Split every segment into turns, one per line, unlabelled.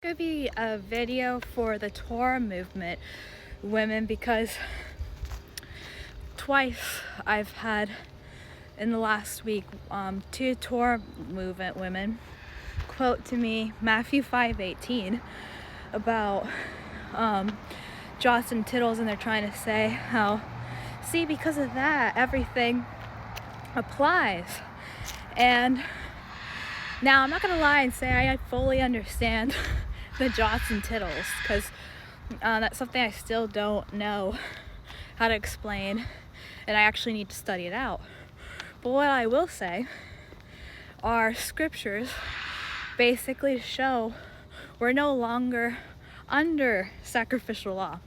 Could be a video for the Torah movement women, because twice I've had in the last week two Torah movement women quote to me Matthew 5:18 about jots and tittles, and they're trying to say how, see, because of that everything applies. And now I'm not gonna lie and say I fully understand the jots and tittles, because that's something I still don't know how to explain, and I actually need to study it out. But what I will say are scriptures basically show we're no longer under sacrificial law,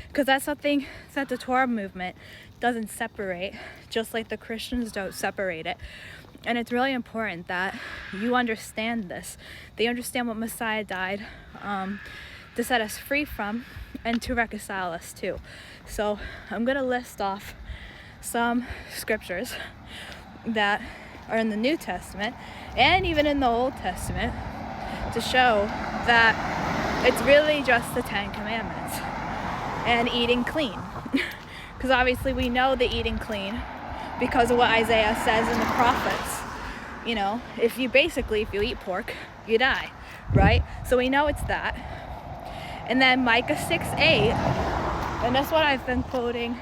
because that's something that the Torah movement doesn't separate, just like the Christians don't separate it. And it's really important that you understand this. They understand what Messiah died to set us free from and to reconcile us to. So I'm going to list off some scriptures that are in the New Testament and even in the Old Testament to show that it's really just the Ten Commandments and eating clean. Because obviously we know the eating clean because of what Isaiah says in the prophets. You know, if you eat pork, you die, right? So we know it's that. And then Micah 6:8, and that's what I've been quoting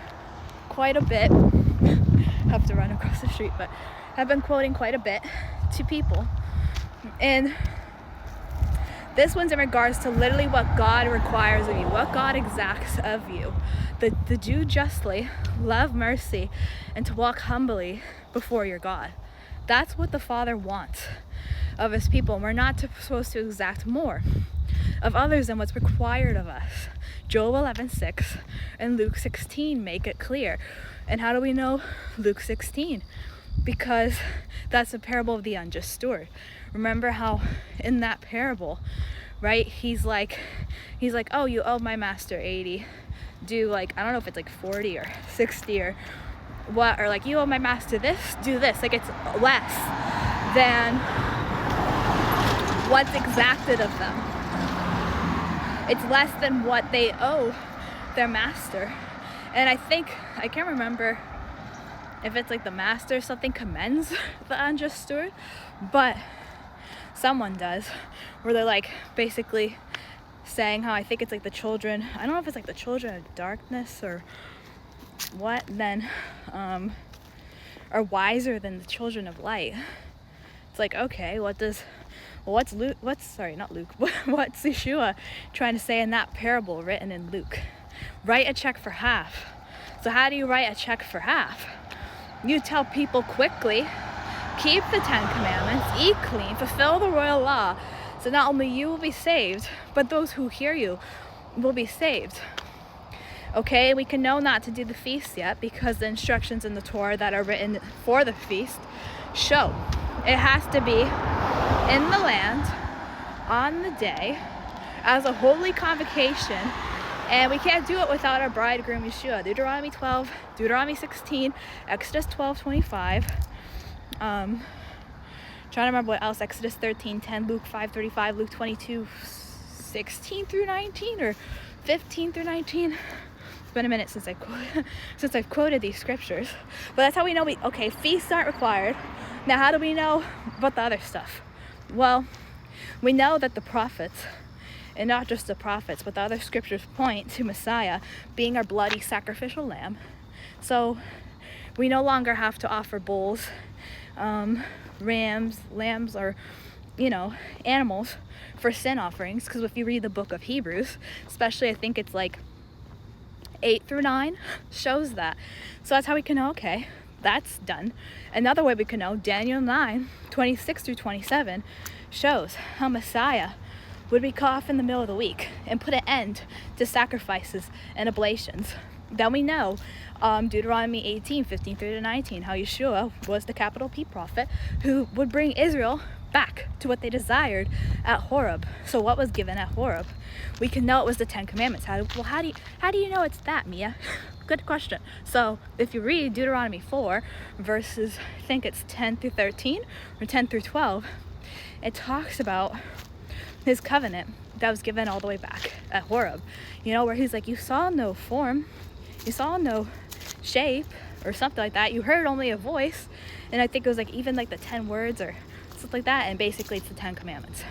quite a bit. I have to run across the street, but I've been quoting quite a bit to people. And this one's in regards to literally what God requires of you, what God exacts of you. The do justly, love mercy, and to walk humbly before your God. That's what the Father wants of his people. We're not supposed to exact more of others than what's required of us. Joel 11:6 and Luke 16 make it clear. And how do we know Luke 16? Because that's a parable of the unjust steward. Remember how in that parable, right, he's like, oh, you owe my master 80. Do I don't know if it's 40 or 60 or what, or you owe my master this, do this. It's less than what's exacted of them. It's less than what they owe their master. And I can't remember if it's the master or something commends the unjust steward, but someone does, where they're basically saying how, I think it's the children, I don't know if it's the children of darkness or what, then are wiser than the children of light. It's okay, what's Yeshua trying to say in that parable written in Luke? Write a check for half. So how do you write a check for half? You tell people quickly, keep the 10 Commandments, eat clean, fulfill the royal law, so not only you will be saved, but those who hear you will be saved. Okay, we can know not to do the feast yet, because the instructions in the Torah that are written for the feast show it has to be in the land on the day as a holy convocation, and we can't do it without our bridegroom Yeshua. Deuteronomy 12, Deuteronomy 16, Exodus 12:25. Trying to remember what else. Exodus 13:10, Luke 5:35, Luke 22:16 through 19, or 15 through 19. It's been a minute since I've quoted these scriptures, but that's how we know feasts aren't required. Now, how do we know about the other stuff? Well, we know that the prophets, and not just the prophets, but the other scriptures point to Messiah being our bloody sacrificial lamb. So we no longer have to offer bulls, rams, lambs, or animals for sin offerings, because if you read the book of Hebrews, especially I think it's 8 through 9 shows that. So that's how we can know, okay, that's done. Another way we can know, Daniel 9:26 through 27 shows how Messiah would be cut off in the middle of the week and put an end to sacrifices and oblations. Then we know Deuteronomy 18:15 through 19, how Yeshua was the capital P prophet who would bring Israel back to what they desired at Horeb. So what was given at Horeb? We can know it was the 10 Commandments. How do you know it's that, Mia? Good question. So if you read Deuteronomy 4 verses, I think it's 10 through 13 or 10 through 12, it talks about his covenant that was given all the way back at Horeb, where he's like, you saw no form, you saw no shape or something like that, you heard only a voice. And I think it was like even like the 10 words or something like that, and basically it's the 10 commandments.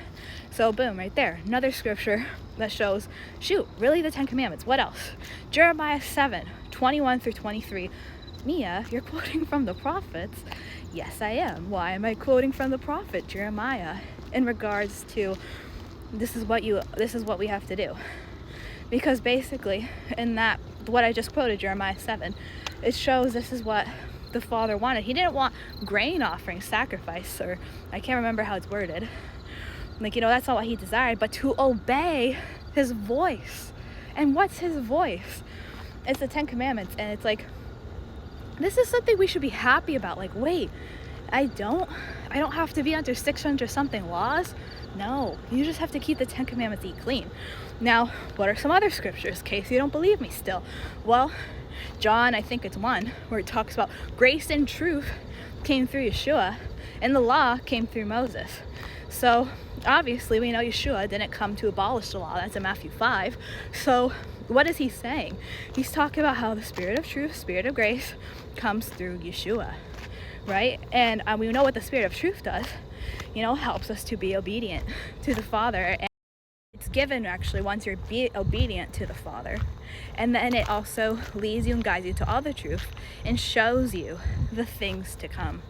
So boom, right there, another scripture that shows, shoot, really the 10 commandments. What else? Jeremiah 7:21-23. Mia, you're quoting from the prophets. Yes, I am. Why am I quoting from the prophet Jeremiah in regards to this is what we have to do? Because basically in that, what I just quoted, Jeremiah 7, it shows this is what the Father wanted. He didn't want grain offering, sacrifice, or I can't remember how it's worded. Like, that's not what he desired, but to obey his voice. And what's his voice? It's the 10 commandments. And it's like, this is something we should be happy about. Like, wait, I don't have to be under 600 something laws. No, you just have to keep the 10 commandments, eat clean. Now, what are some other scriptures, in case you don't believe me still? Well, John, I think it's 1, where it talks about grace and truth came through Yeshua, and the law came through Moses. So obviously we know Yeshua didn't come to abolish the law. That's in Matthew 5. So what is he saying? He's talking about how the Spirit of truth, Spirit of grace comes through Yeshua, right? And we know what the Spirit of truth does, helps us to be obedient to the Father. And it's given actually once you're obedient to the Father. And then it also leads you and guides you to all the truth and shows you the things to come.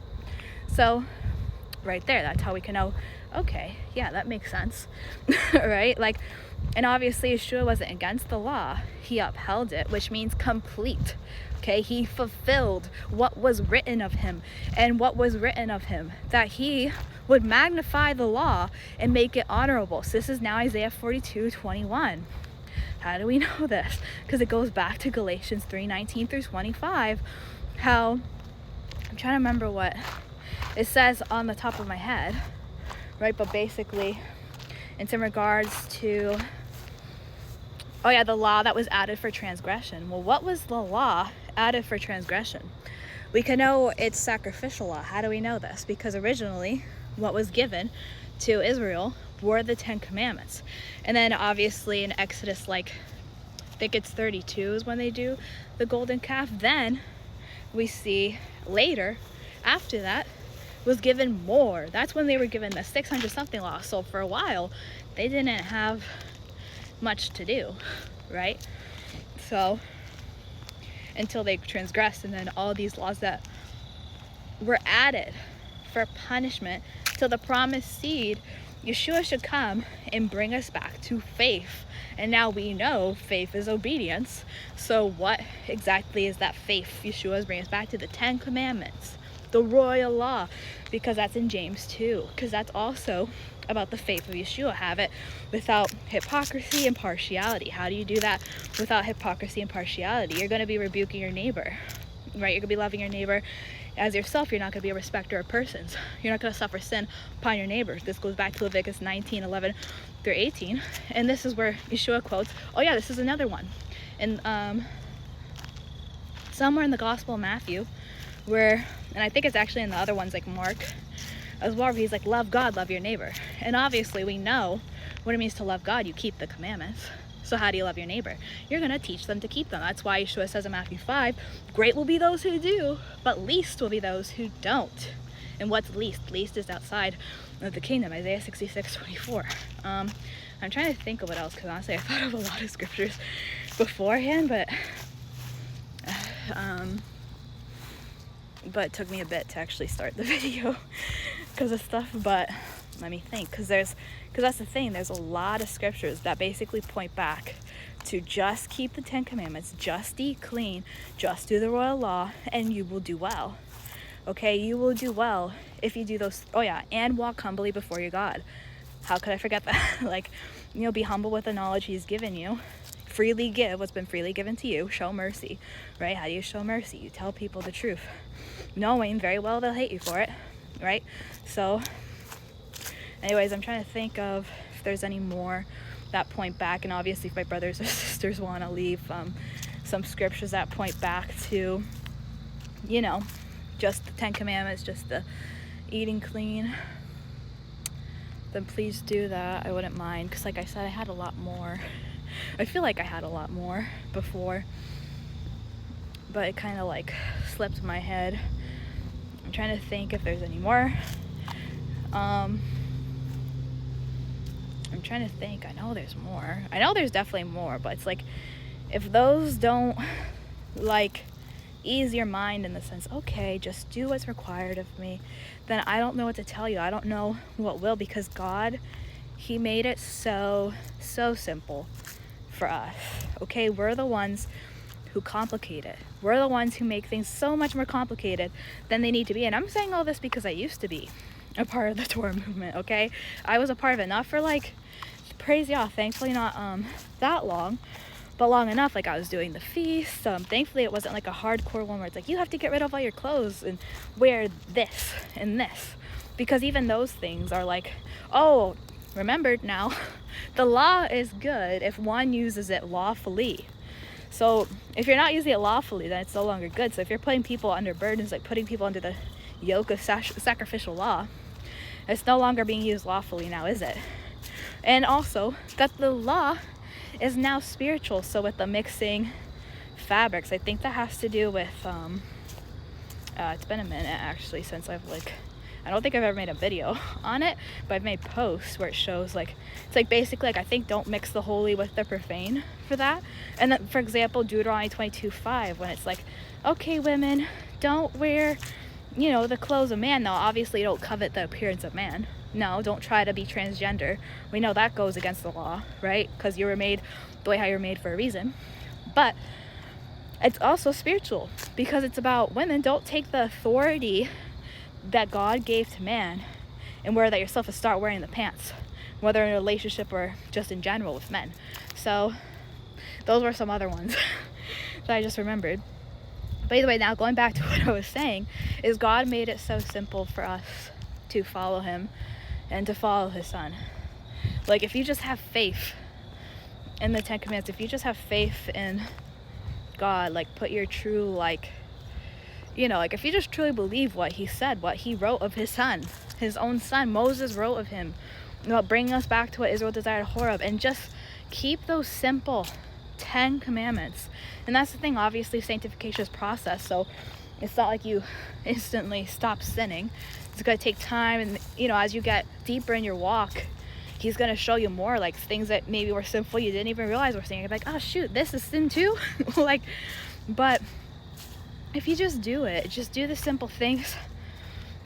So right there, that's how we can know, okay, yeah, that makes sense. Right? Like, and obviously Yeshua wasn't against the law. He upheld it, which means complete. Okay, he fulfilled what was written of him. And what was written of him, that he would magnify the law and make it honorable. So this is now Isaiah 42:21. How do we know this? Because it goes back to Galatians 3:19-25. How, I'm trying to remember what it says on the top of my head, right? But basically, it's in regards to, the law that was added for transgression. Well, what was the law added for transgression? We can know it's sacrificial law. How do we know this? Because originally, what was given to Israel were the 10 commandments. And then obviously in Exodus, I think it's 32 is when they do the golden calf. Then we see later, after that, was given more. That's when they were given the 600 something law. So for a while, they didn't have much to do, right? So until they transgressed, and then all these laws that were added for punishment till the promised seed, Yeshua should come and bring us back to faith. And now we know faith is obedience. So what exactly is that faith Yeshua is bringing us back to? The 10 commandments, the royal law, because that's in James 2, because that's also about the faith of Yeshua. Have it without hypocrisy and partiality. How do you do that without hypocrisy and partiality? You're going to be rebuking your neighbor, right? You're going to be loving your neighbor as yourself. You're not going to be a respecter of persons. You're not going to suffer sin upon your neighbors. This goes back to Leviticus 19:11-18, and this is where Yeshua quotes, this is another one, and somewhere in the Gospel of Matthew, where, and I think it's actually in the other ones like Mark as well, where he's like, love God, love your neighbor. And obviously we know what it means to love God. You keep the commandments. So how do you love your neighbor? You're going to teach them to keep them. That's why Yeshua says in Matthew 5, great will be those who do, but least will be those who don't. And what's least? Least is outside of the kingdom, Isaiah 66:24. I'm trying to think of what else, because honestly I thought of a lot of scriptures beforehand, but it took me a bit to actually start the video because of stuff. But let me think, because that's the thing, there's a lot of scriptures that basically point back to just keep the 10 commandments, just eat clean, just do the royal law, and you will do well. Okay, you will do well if you do those. And walk humbly before your God. How could I forget that? Be humble with the knowledge he's given you. Freely give what's been freely given to you. Show mercy, right? How do you show mercy? You tell people the truth, knowing very well they'll hate you for it, right? So anyways, I'm trying to think of if there's any more that point back. And obviously if my brothers or sisters want to leave some scriptures that point back to, just the 10 commandments, just the eating clean. then please do that. I wouldn't mind, because like I said, I had a lot more. I feel like I had a lot more before, but it kind of like slipped my head. I'm trying to think if there's any more. I'm trying to think. I know there's more. I know there's definitely more, but it's like, if those don't like ease your mind in the sense, okay, just do what's required of me, then I don't know what to tell you. I don't know what will, because God, he made it so simple for us. Okay, we're the ones who complicate it. We're the ones who make things so much more complicated than they need to be. And I'm saying all this because I used to be a part of the Torah movement, okay? I was a part of it, not for like, praise Yah, thankfully not that long, but long enough. Like, I was doing the feast. Thankfully it wasn't like a hardcore one where it's like, you have to get rid of all your clothes and wear this and this, because even those things are like, oh, remembered now, the law is good if one uses it lawfully. So if you're not using it lawfully, then it's no longer good. So if you're putting people under burdens, like putting people under the yoke of sacrificial law, it's no longer being used lawfully now, is it? And also that the law is now spiritual. So with the mixing fabrics, I think that has to do with it's been a minute actually since I've like, I don't think I've ever made a video on it, but I've made posts where it shows like, it's like basically like, I think don't mix the holy with the profane for that. And then, for example, Deuteronomy 22:5, when it's like, okay, women, don't wear, you know, the clothes of man. Now, obviously, don't covet the appearance of man. No, don't try to be transgender. We know that goes against the law, right? Because you were made the way how you're made for a reason. But it's also spiritual, because it's about women. Don't take the authority that God gave to man and wear that yourself, and start wearing the pants, whether in a relationship or just in general with men. So those were some other ones that I just remembered. But either way, now going back to what I was saying, is God made it so simple for us to follow him and to follow his son. Like, if you just have faith in the 10 Commandments, if you just have faith in God, like put your true, like, you know, like if you just truly believe what he said, what he wrote of his son, his own son, Moses wrote of him, about bringing us back to what Israel desired, Horeb, and just keep those simple 10 commandments. And that's the thing, obviously sanctification is process, so it's not like you instantly stop sinning. It's going to take time, and you know, as you get deeper in your walk, he's going to show you more, like things that maybe were sinful you didn't even realize were sin. You're like, oh shoot, this is sin too. Like, but if you just do it, just do the simple things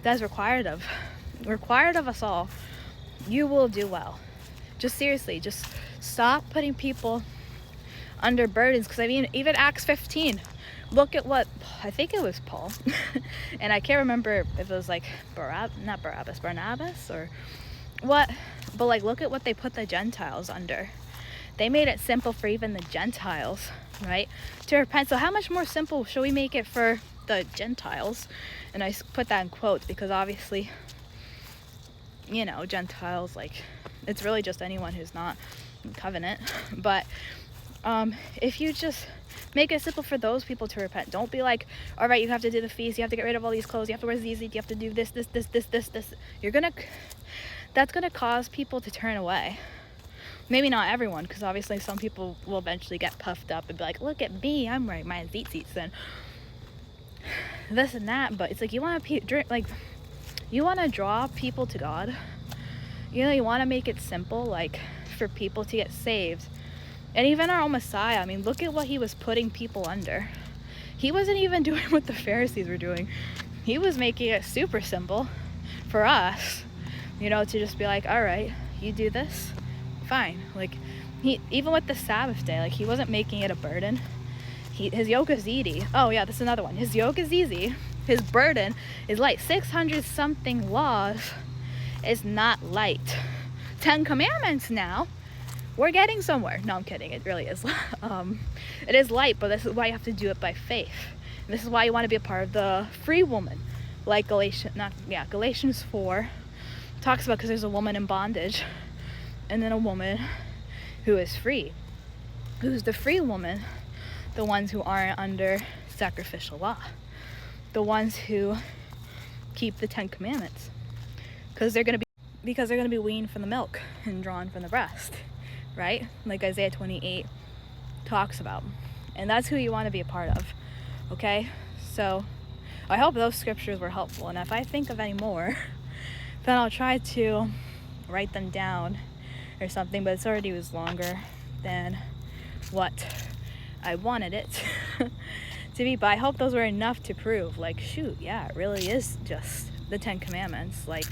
that's required of us all, you will do well. Just seriously, just stop putting people under burdens. Because I mean, even Acts 15, look at what, I think it was Paul, and I can't remember if it was like Barnabas or what, but like, look at what they put the Gentiles under. They made it simple for even the Gentiles, right, to repent. So how much more simple should we make it for the Gentiles? And I put that in quotes because obviously, you know, Gentiles, like, it's really just anyone who's not in covenant. But if you just make it simple for those people to repent, don't be like, all right, you have to do the feast, you have to get rid of all these clothes, you have to wear these, you have to do this. That's gonna cause people to turn away. Maybe not everyone, because obviously some people will eventually get puffed up and be like, look at me, I'm wearing my tzitzits and this and that. But it's like, you want to draw people to God. You know, you want to make it simple, like, for people to get saved. And even our own Messiah, I mean, look at what he was putting people under. He wasn't even doing what the Pharisees were doing. He was making it super simple for us, you know, to just be like, all right, you do this, fine. Like, he, even with the Sabbath day, like, he wasn't making it a burden. His yoke is easy. Oh yeah, this is another one. His yoke is easy. His burden is light. 600 something laws is not light. 10 commandments now. We're getting somewhere. No, I'm kidding. It really is. It is light, but this is why you have to do it by faith. And this is why you want to be a part of the free woman, like Galatians 4 talks about, because there's a woman in bondage and then a woman who is free. Who's the free woman? The ones who aren't under sacrificial law, the ones who keep the 10 commandments, because they're going to be because they're going to be weaned from the milk and drawn from the breast, right? Like Isaiah 28 talks about. And that's who you want to be a part of, okay? So I hope those scriptures were helpful. And if I think of any more, then I'll try to write them down or something, but it's already was longer than what I wanted it to be. But I hope those were enough to prove, like, shoot, yeah, it really is just the 10 Commandments. Like,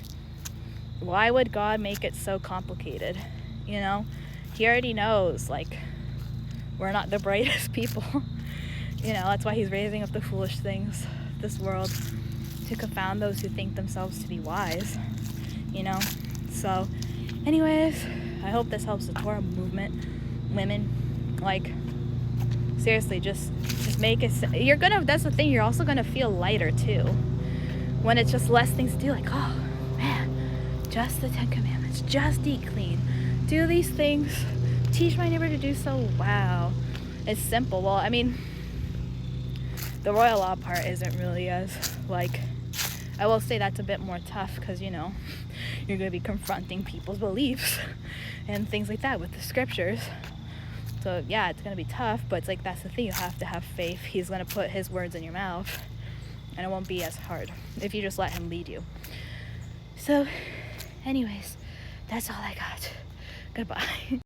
why would God make it so complicated? You know, he already knows, like, we're not the brightest people. You know, that's why he's raising up the foolish things of this world to confound those who think themselves to be wise, you know. So anyways, I hope this helps the Torah movement, women. Like, seriously, just make it, you're gonna, that's the thing, you're also gonna feel lighter too when it's just less things to do. Like, oh man, just the 10 Commandments, just eat clean, do these things, teach my neighbor to do so. Wow, it's simple. Well, I mean, the royal law part isn't really as, like, I will say that's a bit more tough because, you know, you're going to be confronting people's beliefs and things like that with the scriptures. So yeah, it's going to be tough, but it's like, that's the thing, you have to have faith. He's going to put his words in your mouth and it won't be as hard if you just let him lead you. So anyways, that's all I got. Goodbye.